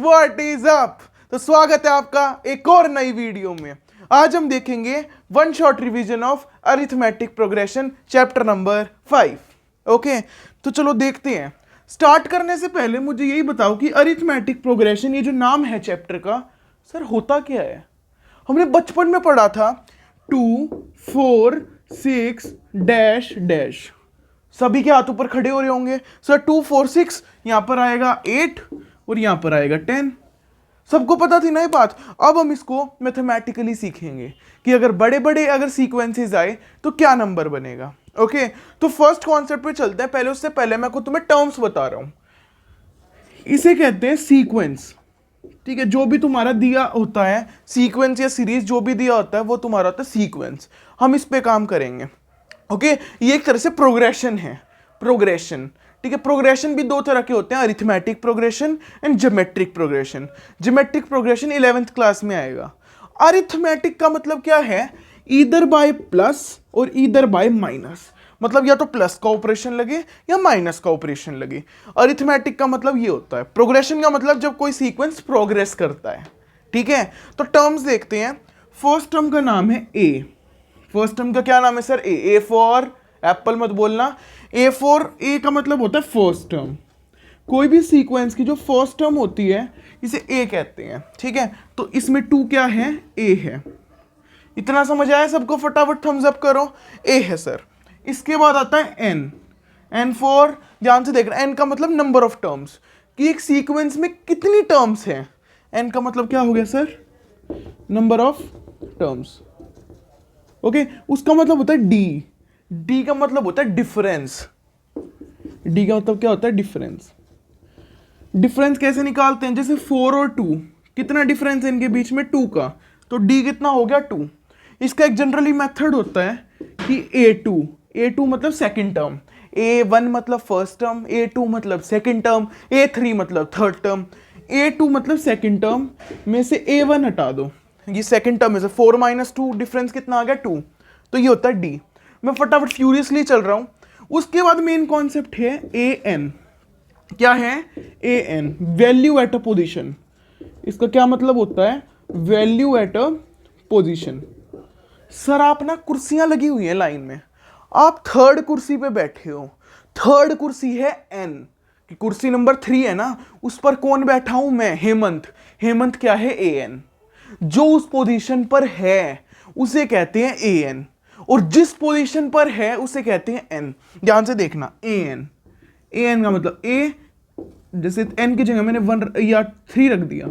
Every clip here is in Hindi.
What is up. तो स्वागत है आपका एक और नई वीडियो में। आज हम देखेंगे one shot revision of arithmetic progression chapter number 5। Okay, तो चलो देखते हैं। स्टार्ट करने से पहले मुझे यही बताओ कि अरिथमेटिक प्रोग्रेशन, ये जो नाम है चैप्टर का, सर होता क्या है? हमने बचपन में पढ़ा था 2 4 6 डैश डैश। सभी के हाथ ऊपर खड़े हो रहे होंगे। सर 2 4 6, यहां पर आएगा 8 और यहां पर आएगा 10। सबको पता थी ना ये बात। अब हम इसको मैथमेटिकली सीखेंगे कि अगर बड़े बड़े अगर सीक्वेंसेस आए तो क्या नंबर बनेगा। ओके, तो फर्स्ट कॉन्सेप्ट पे चलते हैं। पहले उससे पहले मैं तुम्हें टर्म्स बता रहा हूं। इसे कहते हैं सीक्वेंस। ठीक है, जो भी तुम्हारा दिया होता है सीक्वेंस या सीरीज, जो भी दिया होता है वो तुम्हारा होता है सीक्वेंस। हम इस पे काम करेंगे। ओके, ये एक तरह से प्रोग्रेशन है। प्रोग्रेशन, ठीक है। प्रोग्रेशन भी दो तरह के होते हैं, arithmetic progression and geometric progression. Geometric progression 11th class में आएगा। अरिथमेटिक का मतलब क्या है? ईदर बाय प्लस और ईदर बाय माइनस। मतलब या तो प्लस का ऑपरेशन लगे या माइनस का ऑपरेशन लगे। अरिथमेटिक का मतलब ये होता है। प्रोग्रेशन का मतलब जब कोई सीक्वेंस प्रोग्रेस करता है। ठीक है, तो टर्म्स देखते हैं। फर्स्ट टर्म का नाम है ए। फर्स्ट टर्म का क्या नाम है सर? ए फॉर एप्पल मत बोलना। ए का मतलब होता है फर्स्ट टर्म। कोई भी सीक्वेंस की जो फर्स्ट टर्म होती है इसे ए कहते हैं। ठीक है, तो इसमें 2 क्या है? ए है। इतना समझ आया सबको? फटाफट थम्स अप करो। ए है सर। इसके बाद आता है एन। एन फॉर, ध्यान से देखना, एन का मतलब नंबर ऑफ टर्म्स, कि एक सीक्वेंस में कितनी टर्म्स हैं। एन का मतलब क्या हो गया sir? Number of terms. Okay, उसका मतलब होता है डी। डी का मतलब होता है डिफरेंस। डी का मतलब क्या होता है? डिफरेंस। डिफरेंस कैसे निकालते हैं? जैसे 4 और 2, कितना डिफरेंस है इनके बीच में? 2 का। तो डी कितना हो गया? 2। इसका एक जनरली मेथड होता है कि A2 मतलब सेकंड टर्म, A1 मतलब फर्स्ट टर्म, A2 मतलब सेकंड टर्म, A3 मतलब थर्ड टर्म। A2 मतलब सेकंड टर्म में से A1 हटा दो, ये सेकंड टर्म में से 4 - 2, डिफरेंस कितना आ गया? 2। तो ये होता है डी। मैं फटाफट फ्यूरियसली चल रहा हूं। उसके बाद मेन कॉन्सेप्ट है ए एन। क्या है? A N, value at a position. इसका क्या मतलब होता है? Value at a position. Sir आप ना, कुर्सियां लगी हुई हैं लाइन में, आप थर्ड कुर्सी पे बैठे हो। थर्ड कुर्सी है एन, कि कुर्सी नंबर 3 है ना, उस पर कौन बैठा हूं? मैं, हेमंत। हेमंत क्या है? A N. जो उस पोजीशन पर है उसे कहते हैं ए एन, और जिस पोजीशन पर है उसे कहते हैं एन। ध्यान से देखना, ए एन। ए एन का मतलब ए, जैसे एन की जगह मैंने 1 या 3 रख दिया।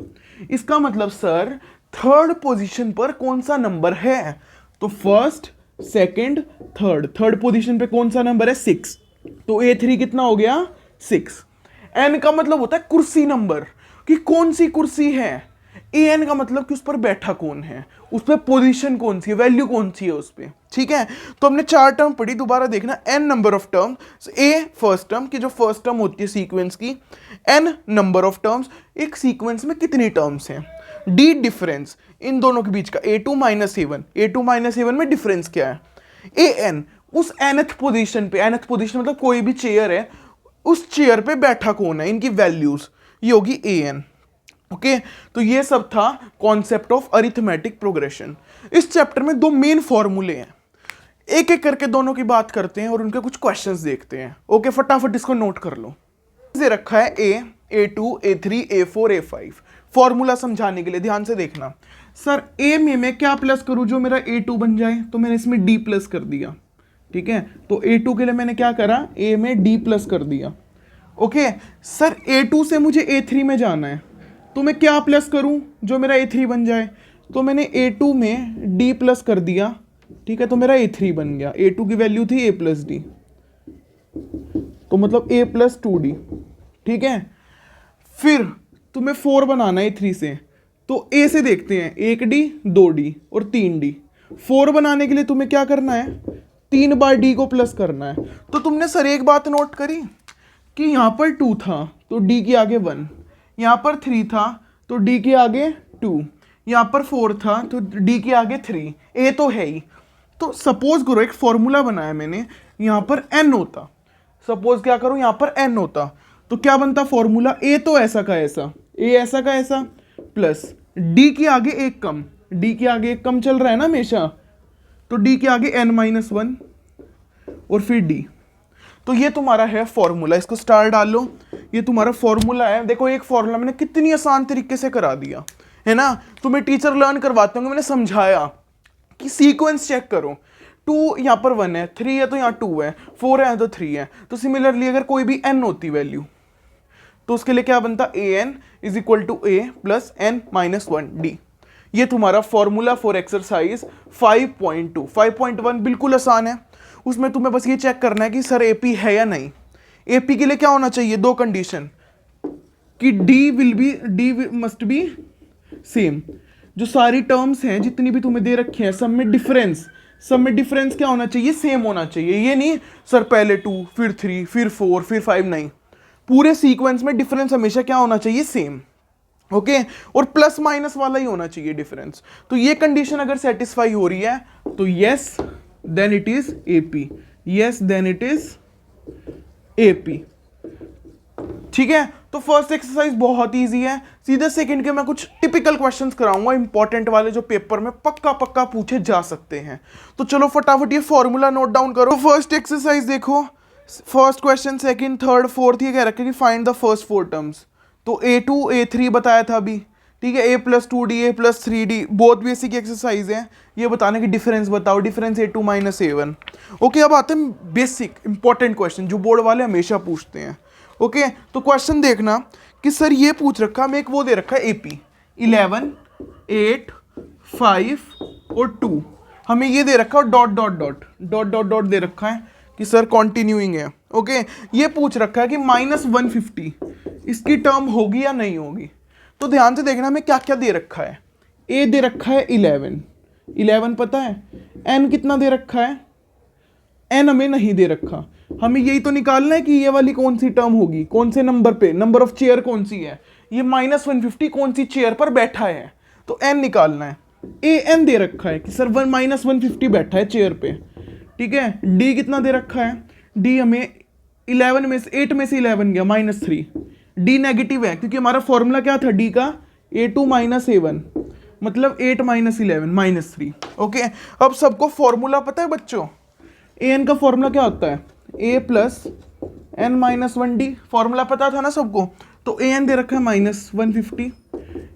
इसका मतलब सर थर्ड पोजीशन पर कौन सा नंबर है? तो first, second, third. Third position पे कौन सा नंबर है? 6। तो A3 कितना हो गया? 6। एन का मतलब होता है कुर्सी नंबर, कि कौन सी कुर्सी है। एन का मतलब कि उस पर बैठा कौन है, उस पर पोजीशन कौन सी है, वैल्यू कौन सी है उस पर। ठीक है, तो हमने 4 टर्म पढ़ी। दोबारा देखना, N number of term, A first term, की जो फर्स्ट टर्म होती है सीक्वेंस की, एन नंबर ऑफ टर्म्स, एक सीक्वेंस में कितनी टर्म्स हैं, डी डिफरेंस इन दोनों के बीच का, A2 - A1। A2 - A1 में डिफरेंस क्या है? ए एन, उस nth पोजीशन पे, nth पोजीशन मतलब कोई भी चेयर है, उस चेयर पे बैठा कौन है, इनकी वैल्यूज, ये होगी ए एन। ओके, तो ये सब था कॉन्सेप्ट ऑफ अरिथमेटिक प्रोग्रेशन। इस चैप्टर में 2 मेन फॉर्मूले हैं, एक एक करके दोनों की बात करते हैं और उनके कुछ क्वेश्चंस देखते हैं। ओके, फटाफट इसको नोट कर लो। ये रखा है A2 A3 A4 A5। Formula समझाने के लिए ध्यान से देखना। सर ए में मैं क्या प्लस करूं जो मेरा A2 बन जाए? तो मैंने इसमें D प्लस कर दिया। ठीक है, तो A2 के लिए मैंने क्या करा? A में D प्लस कर दिया। ओके, सर A2 से मुझे A3 में जाना है, तो मैं क्या प्लस करूं जो मेरा A3 बन जाए? तो मैंने A2 में D प्लस कर दिया। ठीक है, तो मेरा A3 बन गया। A2 की वैल्यू थी A + D, तो मतलब A + 2D। ठीक है, फिर तुम्हें 4 बनाना है A3 से, तो A से देखते हैं, 1D 2D और 3D। 4 बनाने के लिए तुम्हें क्या करना है? 3 बार D को प्लस करना है। तो तुमने सर एक बात नोट करी कि यहां पर 2 था तो D के आगे 1, यहां पर 3 था तो D के आगे 2, यहां पर 4 था तो D के आगे 3। A तो है ही। तो सपोज करो एक फॉर्मूला बनाया मैंने, यहां पर n होता। सपोज क्या करूं, यहां पर n होता, तो क्या बनता फॉर्मूला? A तो ऐसा का ऐसा, ए ऐसा का ऐसा प्लस डी के आगे एक कम, डी के आगे एक कम चल रहा है ना हमेशा, तो डी के आगे n-1 और फिर डी। तो ये तुम्हारा है फॉर्मूला, इसको स्टार डाल लो, ये तुम्हारा फॉर्मूला है। देखो एक फॉर्मूला मैंने कितनी आसान तरीके से करा दिया है ना। तुम्हें टीचर लर्न करवाते होंगे, मैंने समझाया कि सीक्वेंस चेक करो, 2 यहाँ पर 1 है, 3 है तो यहाँ 2 है, 4 है तो 3 है। तो सिमिलरली अगर कोई भी n होती वैल्यू तो उसके लिए क्या बनता, an is equal to a plus n-1 d। ये तुम्हारा फॉर्मूला फॉर एक्सरसाइज 5.2। 5.1 बिल्कुल आसान है, उसमें तुम्हें बस ये चेक करना है कि सर एपी है या नहीं। एपी के लिए क्या होना चाहिए, 2 कंडीशन कि डी मस्ट बी सेम। जो सारी टर्म्स हैं जितनी भी तुम्हें दे रखी हैं, सब में डिफरेंस क्या होना चाहिए, सेम होना चाहिए। ये नहीं सर पहले 2 फिर 3 फिर 4 फिर 5, नहीं, पूरे सीक्वेंस में डिफरेंस हमेशा क्या होना चाहिए, सेम। ओके और प्लस माइनस वाला ही होना चाहिए डिफरेंस। तो ये कंडीशन अगर सेटिस्फाई हो रही है तो yes then it is AP, yes then it is AP. ठीक है, तो फर्स्ट एक्सरसाइज बहुत इजी है। सीधे सेकंड के मैं कुछ टिपिकल क्वेश्चंस कराऊंगा, इंपॉर्टेंट वाले जो पेपर में पक्का पूछे जा सकते हैं। तो चलो फटाफट ये फॉर्मूला नोट डाउन करो। फर्स्ट एक्सरसाइज देखो, first question, second, third, fourth, ये कह रखा है कि फाइंड द फर्स्ट 4 टर्म्स। तो a2 a3 बताया था अभी, ठीक है, a plus 2d a plus 3d, बहुत बेसिक एक्सरसाइज है। ये बताने की डिफरेंस बताओ, difference a2 minus a1। Okay अब आते हैं बेसिक इंपॉर्टेंट क्वेश्चन जो बोर्ड वाले हमेशा पूछते हैं। ओके तो क्वेश्चन देखना कि सर ये पूछ रखा, हमें एक वो दे रखा है एपी 11 8 5 और 2, हमें ये दे रखा है dot dot dot dot dot dot दे रखा है कि सर कॉन्टिन्यूइंग है। ओके ये पूछ रखा है कि -150 इसकी टर्म होगी या नहीं होगी। तो ध्यान से देखना हमें क्या क्या दे रखा है। ए दे रखा है 11 पता है, एन कितना दे रखा है, एन हमें नहीं दे रखा। हमें यही तो निकालना है कि ये वाली कौन सी टर्म होगी, कौन से नंबर पे, नंबर ऑफ चेयर कौन सी है, ये -150 कौन सी चेयर पर बैठा है, तो एन निकालना है। ए एन दे रखा है कि सर -150 बैठा है चेयर पे, ठीक है। डी कितना दे रखा है, डी हमें 11 में से 8 में से 11 गया -3, डी नेगेटिव है क्योंकि हमारा फॉर्मूला क्या था डी का, a2 माइनस a1, मतलब 8 माइनस 11 -3। ओके अब सबको फॉर्मूला पता है बच्चों, an का फॉर्मूला क्या होता है, a प्लस n-1d, फॉर्मूला पता था ना सबको। तो an दे रखा है -150,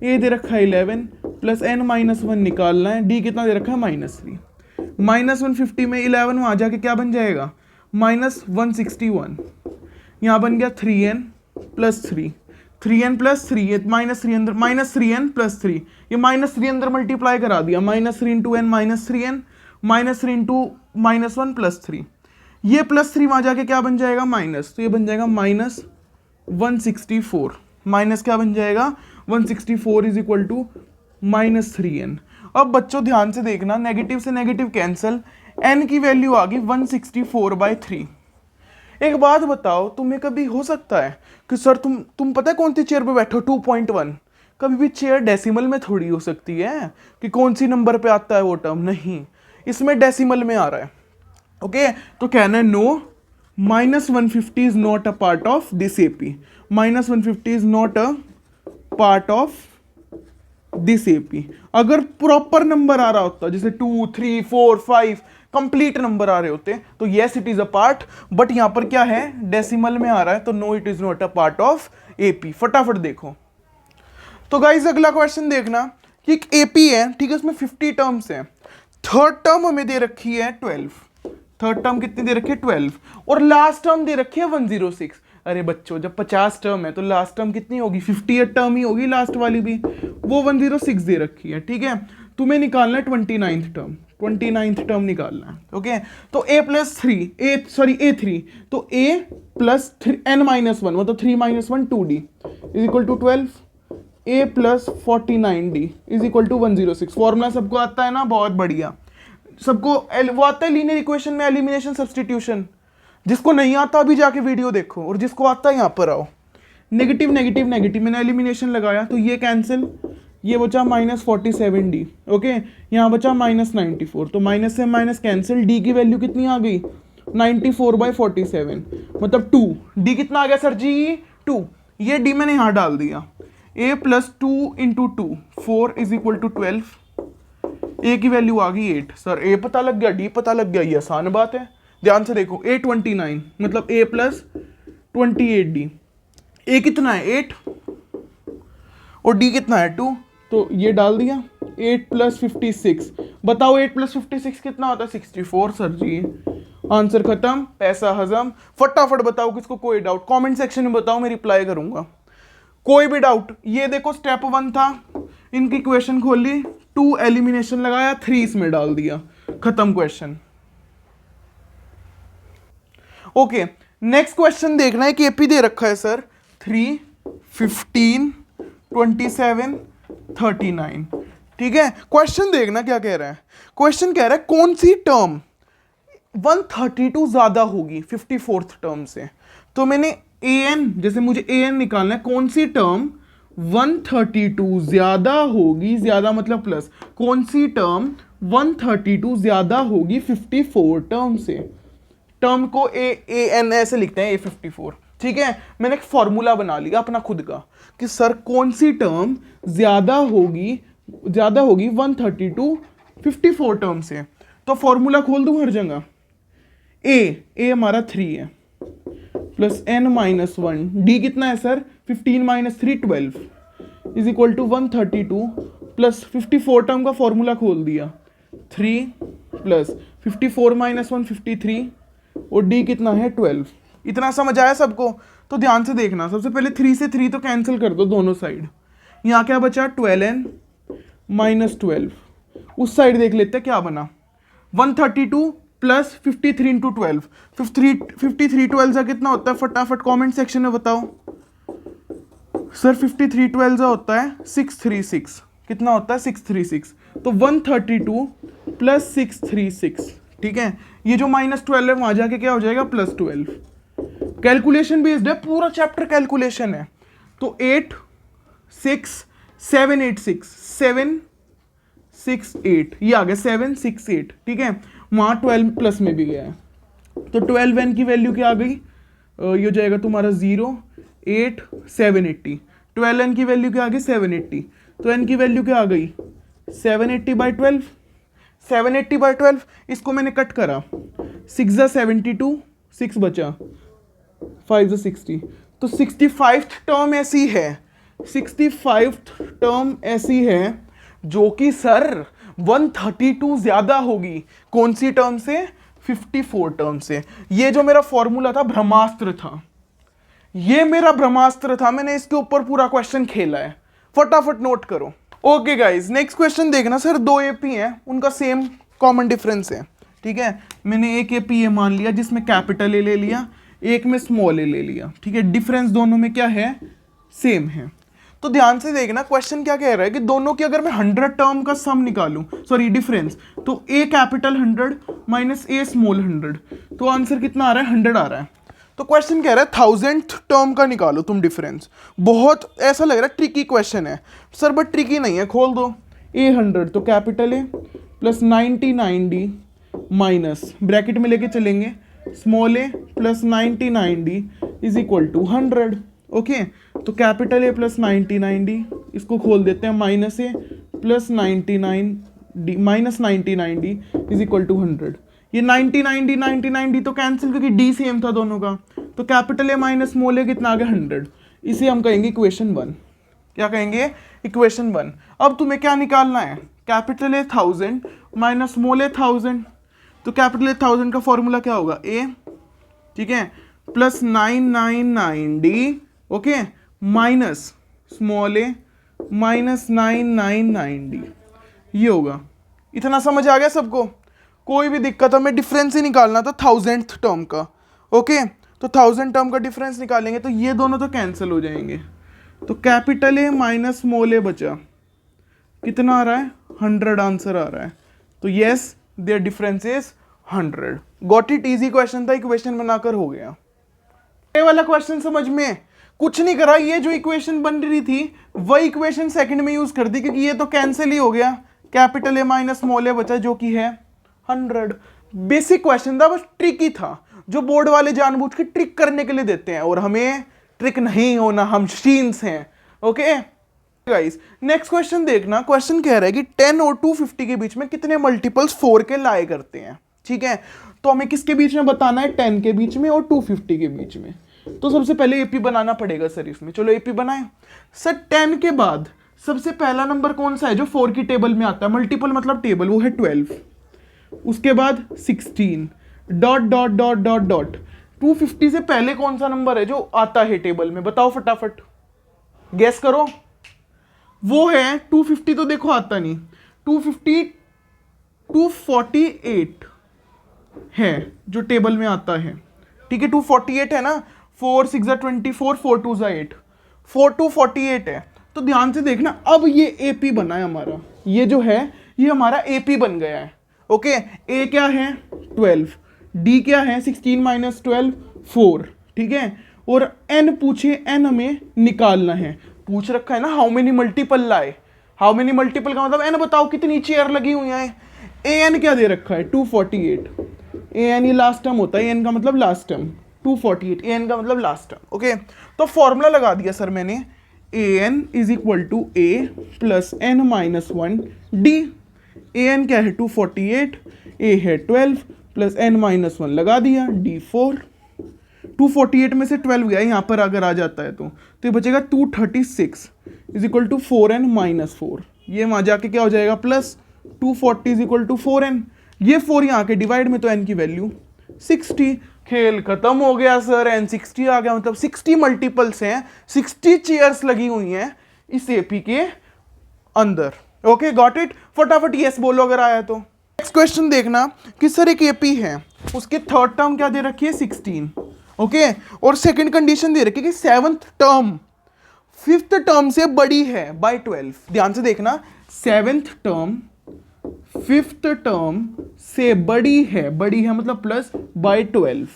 a दे रखा है 11 प्लस n-1 निकालना है, d कितना दे रखा है -3। -150 में 11 वहाँ जाके क्या बन जाएगा, -161, यहाँ बन गया 3n प्लस 3, 3n प्लस 3, ये -3 अंदर, -3n प्लस 3, ये -3 अंदर मल्टीप्लाई करा दिया, -3 into n -3n, -3 into -1 plus 3, ये प्लस 3 वहाँ जाके क्या बन जाएगा माइनस, तो ये बन जाएगा -164, माइनस क्या बन जाएगा 164 इज इक्वल टू -3n। अब बच्चों ध्यान से देखना, नेगेटिव से नेगेटिव कैंसिल, n की वैल्यू आ गई 164/3। एक बात बताओ, तुम्हें कभी हो सकता है कि सर तुम पता है कौन सी चेयर पे बैठो 2.1, कभी भी चेयर डेसिमल में थोड़ी हो सकती है कि कौन सी नंबर पे आता है वो टर्म, नहीं, इसमें डेसिमल में आ रहा है। ओके तो कहना है no, -150 is not a part of this AP, -150 is not a part of this AP. अगर प्रॉपर नंबर आ रहा होता जैसे 2 3 4 5 कंप्लीट नंबर आ रहे होते तो yes it is a part, but यहां पर क्या है डेसिमल में आ रहा है, तो no it is not a part of AP. फटाफट देखो तो गाइस अगला क्वेश्चन देखना कि एक एपी है, ठीक है, उसमें 50 टर्म्स हैं, थर्ड टर्म हमें दे रखी है 12, थर्ड टर्म कितनी दे रखी है 12, और लास्ट टर्म दे रखी है 106। अरे बच्चों जब 50 टर्म है तो लास्ट टर्म कितनी होगी, 58 टर्म ही होगी लास्ट वाली भी, वो 106 दे रखी है, ठीक है। तुम्हें निकालना है 29th टर्म, 29th टर्म निकालना है। ओके तो a प्लस 3 a3, तो a प्लस n-1 मतलब 3 - 1 2d is equal to 12, a plus 49d is equal to 106। Formula सबको आता है ना, बहुत बढ़िया, सबको वो आता है लीनियर इक्वेशन में एलिमिनेशन सब्स्टिट्यूशन। जिसको नहीं आता अभी जाके वीडियो देखो, और जिसको आता है यहाँ पर आओ। नेगेटिव नेगेटिव नेगेटिव मैंने एलिमिनेशन लगाया तो ये कैंसिल, ये बचा -47d, ओके, यहाँ बचा -94, तो माइनस से माइनस कैंसिल, d की वैल्यू कितनी आ गई 94/47 मतलब 2, d कितना आ गया सर जी 2, ये d मैंने यहाँ डाल दिया, a plus 2 into 2 4 is equal to 12। a की वैल्यू आ गई 8। सर a पता लग गया, d पता लग गया, ये आसान बात है। ध्यान से देखो, a 29 मतलब a प्लस 28d। a कितना है 8 और d कितना है 2, तो ये डाल दिया 8 प्लस 56। बताओ 8 प्लस 56 कितना होता है 64। सर जी आंसर खत्म, पैसा हजम। फटाफट बताओ किसको कोई डाउट, कमेंट सेक्शन में बताओ, मैं रिप्लाई करूंगा। कोई भी डाउट। ये देखो स्टेप 1 था, इनकी इक्वेशन खोली, 2 एलिमिनेशन लगाया, 3 इसमें डाल दिया, खत्म क्वेश्चन। ओके नेक्स्ट क्वेश्चन देखना है कि एपी दे रखा है सर 3, 15, 27, 39। ठीक है, क्वेश्चन देखना क्या कह रहा है। क्वेश्चन कह रहा है कौन सी टर्म 132 ज्यादा होगी 54th टर्म से। तो मैंने an, जैसे मुझे an निकालना है, कौन सी टर्म 132 ज्यादा होगी, ज्यादा मतलब प्लस, कौन सी टर्म 132 ज्यादा होगी 54 टर्म से। टर्म को an ऐसे लिखते हैं a54। ठीक है, मैंने एक फॉर्मूला बना लिया अपना खुद का कि सर कौन सी टर्म ज्यादा होगी 132 54 टर्म से। तो फॉर्मूला खोल दूं हर जगह, a हमारा 3 है प्लस n माइनस 1, d कितना है sir 15 minus 3 12 is equal to 132 plus 54 term का फॉर्मूला खोल दिया 3 प्लस 54 माइनस 1 53 और d कितना है 12। इतना समझ आया सबको। तो ध्यान से देखना, सबसे पहले 3 से 3 तो कैंसिल कर दो दोनों साइड। यहाँ क्या बचा 12n माइनस 12। उस साइड देख लेते हैं क्या बना 132 प्लस 53 इंटू 12। 53 12 का कितना होता है, फटाफट कमेंट सेक्शन में बताओ। सर 53 12 होता है 636। कितना होता है 636। तो 132 प्लस 636। ठीक है, ये जो माइनस 12 है वहां जाके क्या हो जाएगा प्लस 12। कैलकुलेशन बेस्ड है, पूरा चैप्टर कैलकुलेशन है। तो 8 6 7 8 6 7 6 8 ये आ गया 7 6 8। ठीक है, वहां 12 प्लस में भी गया है। तो 12n की वैल्यू क्या आ गई, ये हो जाएगा तुम्हारा 0 8 780। 12n की वैल्यू क्या आ गई 780। तो n की वैल्यू क्या आ गई 780/12। 780/12 इसको मैंने कट करा, 6 ज़ा 72, 6 बचा, 5 ज़ा 60। तो 65th टर्म ऐसी है, 65th टर्म ऐसी है जो कि सर 132 ज्यादा होगी कौन सी टर्म से 54 टर्म से। ये जो मेरा फॉर्मूला था ब्रह्मास्त्र था, ये मेरा ब्रह्मास्त्र था, मैंने इसके ऊपर पूरा क्वेश्चन खेला है। फटाफट नोट करो। ओके गाइस नेक्स्ट क्वेश्चन देखना। सर 2 एपी हैं, उनका सेम कॉमन डिफरेंस है। ठीक है, मैंने एक एपी ये मान लिया जिसमें कैपिटल ए ले लिया, एक में स्मॉल ए ले लिया। ठीक है, डिफरेंस दोनों में क्या है सेम है। तो ध्यान से देखना क्वेश्चन क्या कह रहा है कि दोनों की अगर मैं 100 टर्म का सम निकालूं, सॉरी डिफरेंस, तो ए कैपिटल 100 माइनस ए स्मॉल 100, तो आंसर कितना आ रहा है 100 आ रहा है। तो क्वेश्चन कह रहा है 1000th टर्म का निकालो तुम डिफरेंस। बहुत ऐसा लग रहा है ट्रिकी क्वेश्चन है सर, बट ट्रिकी नहीं है, खोल दो। ए 100 तो capital A plus 99d minus bracket में लेके चलेंगे small A plus 99d is equal to 100। Okay, तो कैपिटल ए प्लस 99d, इसको खोल देते हैं minus A plus 99d minus 99d is equal to 100। ये 99d तो कैंसिल क्योंकि d सेम था दोनों का। तो कैपिटल ए माइनस स्मॉल ए कितना आ गया 100। इसे हम कहेंगे इक्वेशन 1। क्या कहेंगे इक्वेशन 1। अब तुम्हें क्या निकालना है, कैपिटल ए 1000 माइनस स्मॉल ए 1000। तो कैपिटल ए 1000 का फॉर्मूला क्या होगा ए, ठीक है, plus 999d, okay, minus small A minus 999d, ये होगा। इतना समझ आ गया सबको, कोई भी दिक्कत हमें डिफरेंस ही निकालना था 1000th टर्म का। ओके, तो 1000 टर्म का डिफरेंस निकालेंगे तो ये दोनों तो कैंसिल हो जाएंगे। तो कैपिटल ए माइनस स्मॉल ए बचा, कितना आ रहा है 100 आंसर आ रहा है। तो yes there difference is 100। Got it, easy question था, इक्वेशन बनाकर हो गया। ये वाला क्वेश्चन समझ में कुछ नहीं करा, ये जो इक्वेशन बन रही थी वही इक्वेशन सेकंड में यूज कर दी क्योंकि ये तो कैंसिल ही हो गया। कैपिटल ए माइनस स्मॉल ए बचा जो कि है 100। बेसिक क्वेश्चन था, बस ट्रिकी था, जो बोर्ड वाले जानबूझ के ट्रिक करने के लिए देते हैं, और हमें ट्रिक नहीं होना, हम शीन्स हैं। ओके, गाइस नेक्स्ट क्वेश्चन देखना, क्वेश्चन कह रहा है कि 10 और 250 के बीच में कितने मल्टीपल्स 4 के लाए करते हैं। ठीक है, तो हमें किसके बीच में बताना है, 10 के बीच में और 250 के बीच में। तो सबसे पहले एपी बनाना पड़ेगा सर इसमें। चलो एपी बनाएं सर। 10 के बाद सबसे पहला नंबर कौन सा है जो 4 की टेबल में आता है, मल्टीपल मतलब टेबल, वो है 12। उसके बाद 16 dot dot dot dot dot. 250 से पहले कौन सा नंबर है जो आता है टेबल में, बताओ फटाफट, गेस करो। वो है 250, तो देखो आता नहीं। 250 248 है जो टेबल में आता है। ठीक है, 248 है ना, 4 6 24, 4 2 8, 4 2 48 है। तो ध्यान से देखना, अब ये एपी बना है हमारा, ये जो है ये हमारा एपी बन गया है। ओके, ए क्या है 12, डी क्या है 16 माइनस 12 4। ठीक है, और एन पूछे, एन हमें निकालना है, पूछ रखा है ना हाउ मेनी मल्टीपल लाए। हाउ मेनी मल्टीपल का मतलब एन बताओ कितनी चेयर लगी हुई है। ए एन क्या दे रखा है 248, ए एन ये लास्ट टर्म होता है, ए एन का मतलब लास्ट टर्म, 248 ए एन का मतलब लास्ट टर्म। ओके, तो फॉर्मूला लगा दिया सर मैंने, A N is equal to A plus N minus 1 D. A N क्या है 248, ए है 12 प्लस एन माइनस 1 लगा दिया, डी 4। 248 में से 12 गया यहाँ पर अगर आ जाता है तो ये बचेगा 236 is equal to 4n minus 4। ये वहाँ जाके क्या हो जाएगा plus 240 is equal to 4n। ये 4 यहाँ के डिवाइड में तो n की वैल्यू 60। खेल खत्म हो गया सर, n 60 आ गया, मतलब 60 मल्टीपल्स हैं, 60 चेयर्स लगी हुई हैं इस एपी के अंदर। ओके गॉट इट, फटाफट यस बोलो अगर आया तो। नेक्स्ट क्वेश्चन देखना कि सर एक एपी है, उसके थर्ड टर्म क्या दे रखी है 16। ओके, और सेकंड कंडीशन दे रखी है कि सेवंथ टर्म फिफ्थ टर्म से बड़ी है बाय 12। ध्यान से देखना, सेवंथ टर्म फिफ्थ टर्म से बड़ी है मतलब प्लस बाय 12।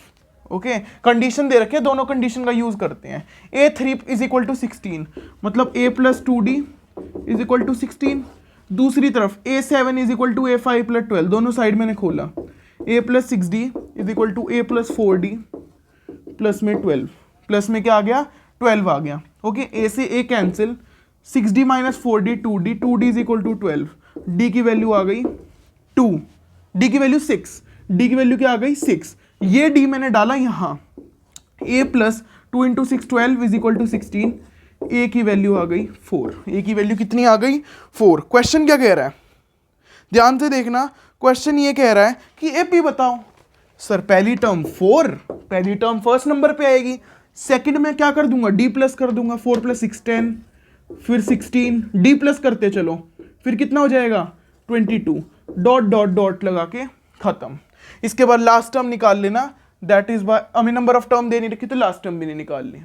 ओके, कंडीशन दे रखे, दोनों कंडीशन का यूज करते हैं। a3 इज इक्वल टू 16 मतलब a plus 2d is equal to 16। दूसरी तरफ a7 is equal to a5 plus 12, दोनों साइड मैंने खोला, a plus 6d is equal to a plus 4d plus में 12, प्लस में क्या आ गया 12 आ गया। ओके, a से a cancel, 6d minus 4d 2d, 2d is equal to 12, d की वैल्यू आ गई 2, d की वैल्यू 6, d की वैल्यू क्या आ गई 6। ये d मैंने डाला यहाँ, a plus 2 into 6 12 is equal to 16, a की वैल्यू आ गई 4। a की वैल्यू कितनी आ गई 4। क्वेश्चन क्या कह रहा है, ध्यान से देखना, क्वेश्चन ये कह रहा है कि एपी बताओ। सर पहली टर्म 4, पहली टर्म फर्स्ट नंबर पे आएगी, सेकंड में क्या कर दूंगा d प्लस कर दूंगा, 4 प्लस 6 10, फिर 16 d प्लस करते चलो, फिर कितना हो जाएगा 22, डॉट डॉट डॉट लगा के खत्म। इसके बाद लास्ट टर्म निकाल लेना, दैट इज बाय, हमें नंबर ऑफ टर्म दे नहीं रखी तो लास्ट टर्म भी नहीं निकालनी।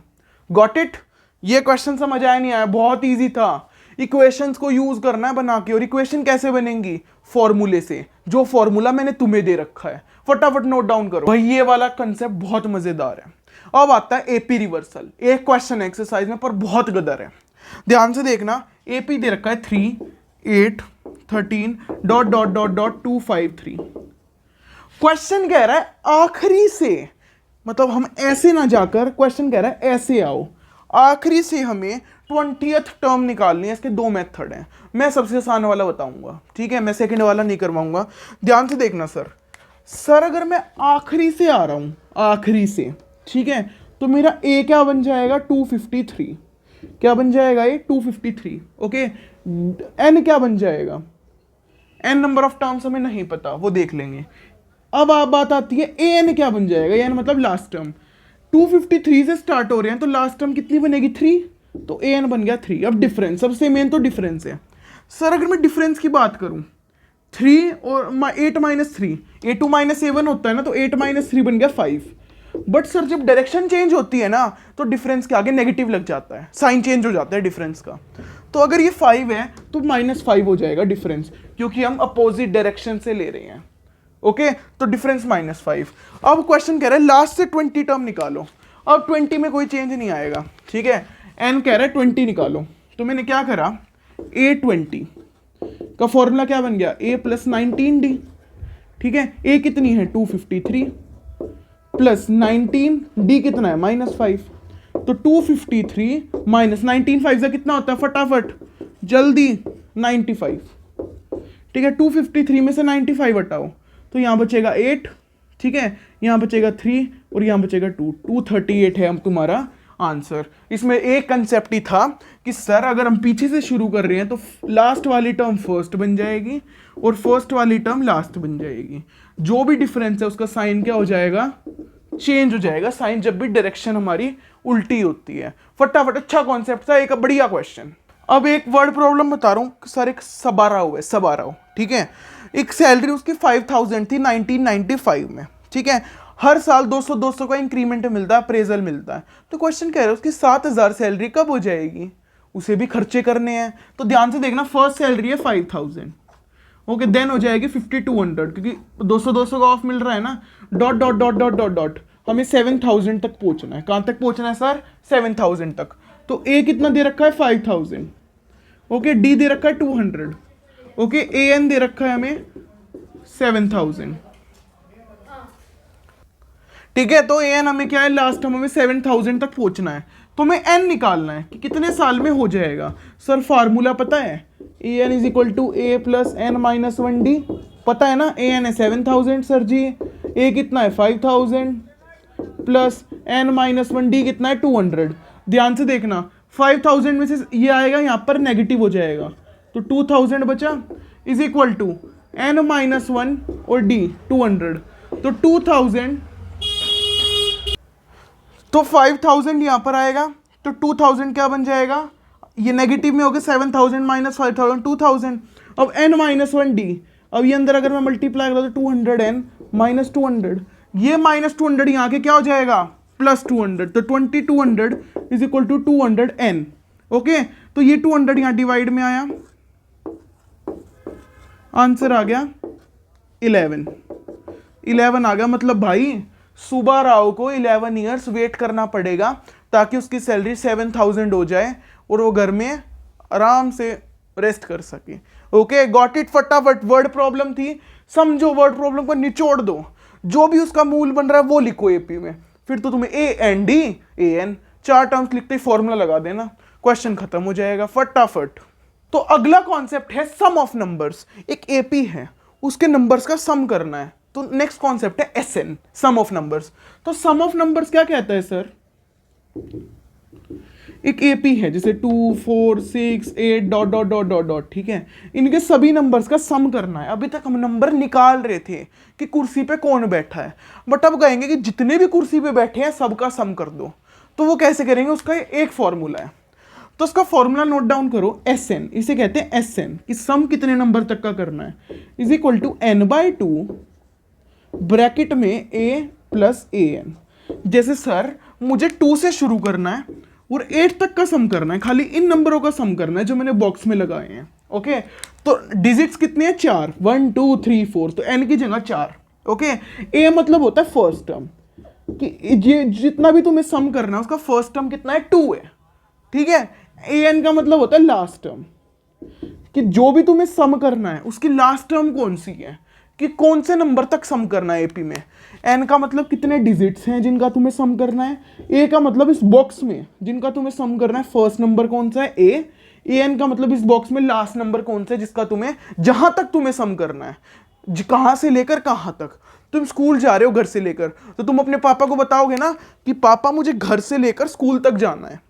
गॉट इट, ये क्वेश्चन समझ आया नहीं आया, बहुत इजी था। इक्वेशंस को यूज करना है बना के, और इक्वेशन कैसे बनेंगी फॉर्मूले से, जो फॉर्मूला मैंने तुम्हें दे रखा है, फटाफट नोट डाउन करो भाई। ये वाला कंसेप्ट बहुत मजेदार है। अब आता है एपी रिवर्सल, एक क्वेश्चन एक्सरसाइज में पर बहुत गदर है। ध्यान से देखना, एपी दे रखा है 3 8 13 dot dot dot dot 253। Question कह रहा है आखिरी से, मतलब हम ऐसे ना जाकर, क्वेश्चन कह रहा है ऐसे आओ, आखिरी से हमें 20th टर्म निकालनी है। इसके दो मेथड हैं, मैं सबसे आसान वाला बताऊंगा, ठीक है, मैं सेकंड वाला नहीं करवाऊंगा। ध्यान से देखना सर अगर मैं आखिरी से आ रहा हूं, आखिरी से, ठीक है, तो मेरा a क्या बन जाएगा 253, क्या बन जाएगा ये 253। ओके, n क्या बन जाएगा, n नंबर ऑफ टर्म्स हमें नहीं पता, वो देख लेंगे। अब आप बात आती है an क्या बन जाएगा, an मतलब लास्ट टर्म, 253 से स्टार्ट हो रहे हैं तो लास्ट टर्म कितनी बनेगी 3, तो an बन गया 3। अब डिफरेंस, सबसे मेन तो डिफरेंस है। सर अगर मैं डिफरेंस की बात करूं, 3 और 8 माइनस 3, a2 माइनस a1 होता है ना, तो 8 माइनस 3 बन गया 5। बट सर जब डायरेक्शन चेंज होती है ना, तो डिफरेंस के आगे नेगेटिव लग जाता है, साइन चेंज हो जाता है डिफरेंस का। तो अगर ये 5 है तो -5 हो जाएगा डिफरेंस, क्योंकि हम अपोजिट डायरेक्शन से ले रहे हैं। ओके, तो डिफरेंस -5। अब क्वेश्चन कह रहा है लास्ट से 20 टर्म निकालो। अब 20 में कोई चेंज नहीं आएगा, ठीक है, n कह रहा है 20 निकालो, तो मैंने क्या करा, a20 का फॉर्मूला क्या बन गया, a प्लस 19d, ठीक है, a कितनी है 253 प्लस 19, d कितना है -5, तो 253 माइनस 19 5 से कितना होता है, फटाफट जल्दी 95, ठीक है। 253 में से 95 हटाओ तो यहाँ बचेगा 8, ठीक है, यहाँ बचेगा 3 और यहाँ बचेगा 2, 238 है हम तुम्हारा आंसर। इसमें एक कंसेप्ट ही था कि सर अगर हम पीछे से शुरू कर रहे हैं तो लास्ट वाली टर्म फर्स्ट बन जाएगी और फर्स्ट वाली टर्म लास्ट बन जाएगी। जो भी डिफरेंस है उसका साइन क्या हो जाएगा, चेंज हो जाएगा साइन, जब भी डायरेक्शन हमारी उल्टी होती है। फटाफट, अच्छा कॉन्सेप्ट था, एक बढ़िया क्वेश्चन। अब एक वर्ड प्रॉब्लम बता रहा हूँ सर, एक सबाराव है, सबाराव, ठीक है। एक सैलरी उसकी 5000 थी 1995 में, ठीक है। हर साल 200 का इंक्रीमेंट मिलता है, अप्रेजल मिलता है। तो क्वेश्चन कह रहा है उसकी 7000 सैलरी कब हो जाएगी, उसे भी खर्चे करने हैं। तो ध्यान से देखना, फर्स्ट सैलरी है 5000, ओके, देन हो जाएगी 5200, क्योंकि 200 का ऑफ मिल रहा है ना, dot dot dot dot dot dot, हमें 7000 तक पहुंचना है। कहां तक पहुंचना है सर, 7000 तक। तो ए कितना दे रखा है 5000, ओके, डी दे रखा है 200, ओके, ए एन दे रखा है हमें 7000, ठीक है। तो ए एन हमें क्या है, लास्ट टर्म हमें 7000 तक पहुंचना है। तो हमें एन निकालना है कि कितने साल में हो जाएगा। सर फार्मूला पता है, A N is equal to A plus N minus 1 D, पता है ना। ए एन है 7000 सर जी, ए कितना है 5000 प्लस एन माइनस 1 डी कितना है 200। ध्यान से देखना, 5000 में से ये आएगा यहाँ पर नेगेटिव हो जाएगा, तो 2000 बचा, is equal to N minus 1 और डी 200, तो 2000, तो 5000 यहाँ पर आएगा, तो 2000 क्या बन जाएगा, ये नेगेटिव में हो गया, 7000 माइनस 5000 2000। अब n माइनस 1 डी, अब ये अंदर अगर मैं मल्टीप्लाई करा तो 200n माइनस 200, ये माइनस 200 यहाँ के क्या हो जाएगा प्लस 200, तो 2200 is equal to 200n, okay. तो ये 200 यहाँ डिवाइड में आया, आंसर आ गया 11 आ गया। मतलब भाई सुबह राव को 11 ईयर्स वेट करना पड़ेगा ताकि उसकी सैलरी 7000 हो जाए और वो घर में आराम से रेस्ट कर सके। Okay, got it. फटाफट वर्ड प्रॉब्लम थी, समझो, वर्ड प्रॉब्लम को निचोड़ दो, जो भी उसका मूल बन रहा है वो लिखो एपी में, फिर तो तुम्हें A N D A N 4 terms लिखते ही फॉर्मूला लगा देना, क्वेश्चन खत्म हो जाएगा फटाफट। तो अगला कॉन्सेप्ट है सम ऑफ नंबर्स। एक एपी है, उसके नंबर्स का सम करना है, तो नेक्स्ट कॉन्सेप्ट है एसएन, सम ऑफ नंबर्स। तो सम ऑफ नंबर्स क्या कहता है सर, एक एपी है जैसे 2 4 6 8 dot dot dot dot dot, ठीक है, इनके सभी नंबर्स का सम करना है। अभी तक हम नंबर निकाल रहे थे कि कुर्सी पे कौन बैठा है, बट अब कहेंगे कि जितने भी कुर्सी पे बैठे हैं सबका सम कर दो। तो वो कैसे करेंगे, उसका एक फॉर्मूला है, तो उसका फॉर्मूला नोट डाउन करो, एस एन, इसे कहते हैं एस एन, कि सम कितने नंबर तक का करना है, is equal to n/2 bracket में a प्लस ए एन। जैसे सर मुझे 2 से शुरू करना है और 8 तक का सम करना है, खाली इन नंबरों का सम करना है जो मैंने बॉक्स में लगाए हैं, ओके। तो डिजिट्स कितने हैं, 4, 1 2 3 4, तो n की जगह 4, ओके। a मतलब होता है फर्स्ट टर्म, कि ये जितना भी तुम्हें सम करना है उसका फर्स्ट टर्म कितना है 2 है, ठीक है। an का मतलब होता है लास्ट टर्म, कि जो भी तुम्हें सम करना है उसकी लास्ट टर्म कौन सी है, कि कौन से नंबर तक सम करना है एपी में। एन का मतलब कितने डिजिट्स हैं जिनका तुम्हें सम करना है, ए का मतलब इस बॉक्स में जिनका तुम्हें सम करना है फर्स्ट नंबर कौन सा है ए एन का मतलब इस बॉक्स में लास्ट नंबर कौन सा है जिसका तुम्हें, जहां तक तुम्हें सम करना है, कहां से लेकर कहां तक। तुम स्कूल जा रहे हो घर से लेकर, तो तुम अपने पापा को बताओगे ना कि पापा मुझे घर से लेकर स्कूल तक जाना है।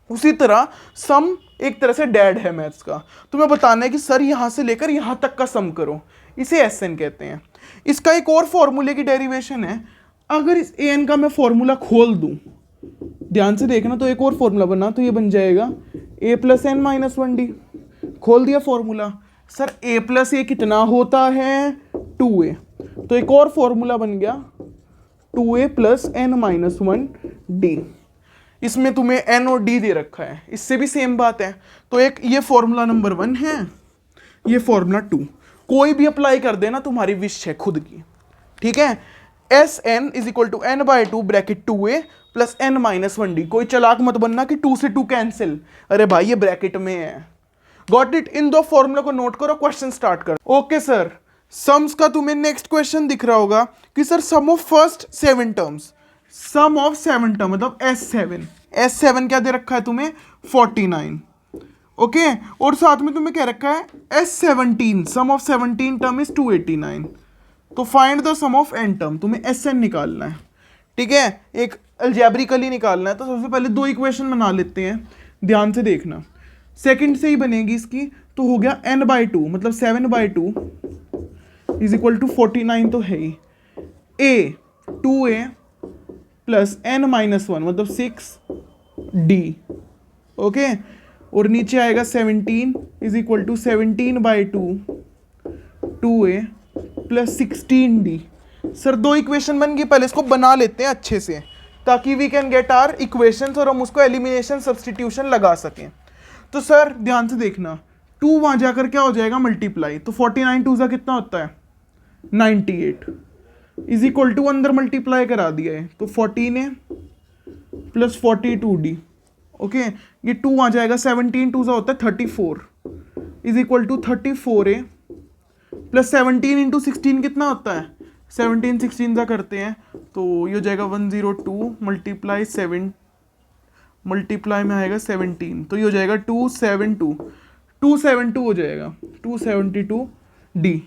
उसी तरह सम एक तरह से डैड है मैथ्स का, तुम्हें बताना है कि सर यहां से लेकर यहां तक का सम करो, इसे एसएन कहते हैं। इसका एक और फॉर्मूले की डेरिवेशन है, अगर इस एन का मैं फॉर्मूला खोल दूं, ध्यान से देखना, तो एक और फॉर्मूला बना, तो ये बन जाएगा a plus N minus 1 D. खोल दिया formula, sir a plus A कितना होता है 2a, तो एक और फॉर्मूला बन गया 2a plus N minus 1 D. इसमें तुम्हें n और d दे रखा है, इससे भी सेम बात है। तो एक ये फॉर्मूला नंबर 1 है, ये फॉर्मूला 2, कोई भी अप्लाई कर देना, तुम्हारी विश है खुद की, ठीक है। S N is equal to n/2 bracket 2a plus n minus 1 D. कोई चालाक मत बनना कि 2 से 2 कैंसिल, अरे भाई ये ब्रैकेट में है। Got it. इन दो फॉर्मूला को नोट करो, क्वेश्चन स्टार्ट कर। ओके सर, सम्स का तुम्हें नेक्स्ट क्वेश्चन दिख रहा होगा कि sir sum of first 7 terms, sum of 7 term मतलब S7 क्या दे रखा है तुम्हें 49, ओके, और साथ में तुम्हें क्या रखा है S17, some of 17 term is 289। तो find the sum of n term, तुम्हें Sn निकालना है, ठीक है, एक अलजेब्रिकली निकालना है। तो सबसे पहले दो इक्वेशन बना लेते हैं, ध्यान से देखना। सेकंड से ही बनेगी इसकी, तो हो गया n/2 मतलब 7/2 इज इक्वल टू 49 तो है ही, a 2a प्लस n-1 मतलब 6d, ओके, और नीचे आएगा 17 is equal to 17/2 2a plus 16d। Sir दो इक्वेशन बन गई, पहले इसको बना लेते हैं अच्छे से ताकि we can get our equations और हम उसको एलिमिनेशन सब्स्टिट्यूशन लगा सकें। तो सर ध्यान से देखना, 2 वहाँ जाकर क्या हो जाएगा मल्टीप्लाई, तो 49 2 कितना होता है 98 इज इक्वल टू अंदर मल्टीप्लाई करा दिया है तो 14a प्लस 42d, ओके, ये 2 आ जाएगा, 17 2 होता है 34 is equal to 34a plus 17 into 16 कितना होता है 17 16 का करते हैं तो ये हो जाएगा 102 मल्टीप्लाई 7 मल्टीप्लाई में आएगा 17 तो ये हो जाएगा 272 हो जाएगा 272d,